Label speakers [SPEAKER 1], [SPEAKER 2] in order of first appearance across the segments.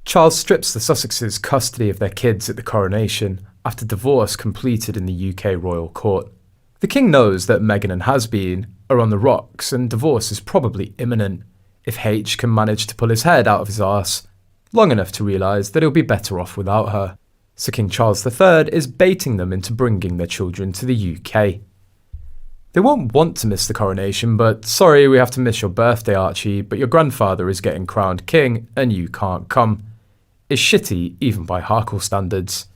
[SPEAKER 1] Charles strips the Sussexes custody of their kids at the coronation after divorce completed in the UK royal court. The king knows that Meghan and has-been are on the rocks and divorce is probably imminent, if H can manage to pull his head out of his arse long enough to realise that he'll be better off without her. So King Charles III is baiting them into bringing their children to the UK. They won't want to miss the coronation, but sorry we have to miss your birthday, Archie, but your grandfather is getting crowned king and you can't come. Is shitty even by Harkle standards.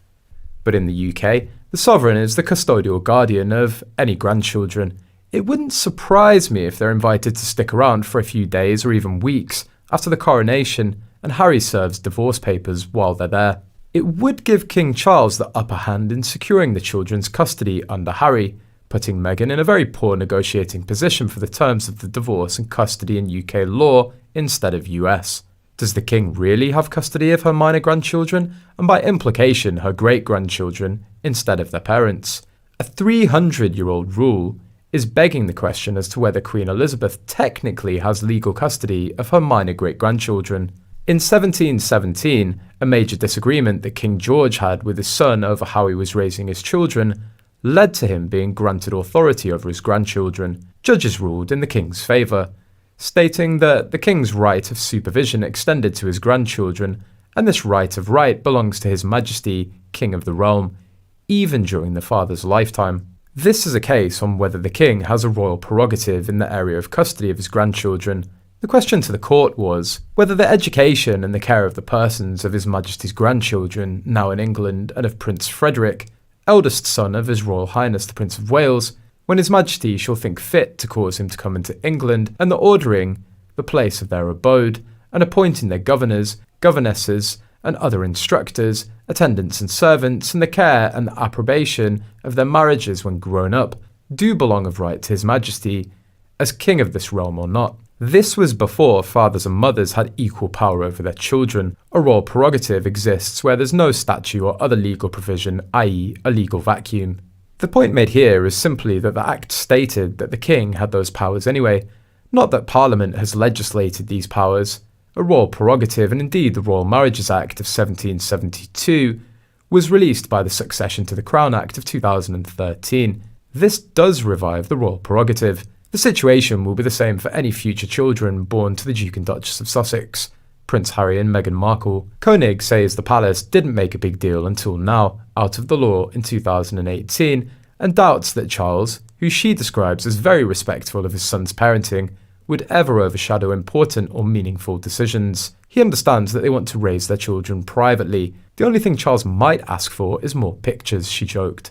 [SPEAKER 1] But in the UK, the sovereign is the custodial guardian of any grandchildren. It wouldn't surprise me if they're invited to stick around for a few days or even weeks after the coronation and Harry serves divorce papers while they're there. It would give King Charles the upper hand in securing the children's custody under Harry, putting Meghan in a very poor negotiating position for the terms of the divorce and custody in UK law instead of US. Does the king really have custody of her minor grandchildren, and by implication her great-grandchildren, instead of their parents? A 300-year-old rule is begging the question as to whether Queen Elizabeth technically has legal custody of her minor great-grandchildren. In 1717, a major disagreement that King George had with his son over how he was raising his children led to him being granted authority over his grandchildren. Judges ruled in the king's favour, stating that the king's right of supervision extended to his grandchildren, and this right of right belongs to His Majesty, King of the Realm, even during the father's lifetime. This is a case on whether the king has a royal prerogative in the area of custody of his grandchildren. The question to the court was whether the education and the care of the persons of His Majesty's grandchildren, now in England, and of Prince Frederick, eldest son of His Royal Highness the Prince of Wales, when His Majesty shall think fit to cause him to come into England, and the ordering the place of their abode, and appointing their governors, governesses, and other instructors, attendants and servants, and the care and the approbation of their marriages when grown up, do belong of right to His Majesty, as king of this realm or not. This was before fathers and mothers had equal power over their children. A royal prerogative exists where there's no statute or other legal provision, i.e. a legal vacuum. The point made here is simply that the Act stated that the king had those powers anyway, not that Parliament has legislated these powers. A royal prerogative, and indeed the Royal Marriages Act of 1772, was released by the Succession to the Crown Act of 2013. This does revive the royal prerogative. The situation will be the same for any future children born to the Duke and Duchess of Sussex, Prince Harry and Meghan Markle. Koenig says the palace didn't make a big deal until now, out of the law in 2018, and doubts that Charles, who she describes as very respectful of his son's parenting, would ever overshadow important or meaningful decisions. He understands that they want to raise their children privately. The only thing Charles might ask for is more pictures, she joked.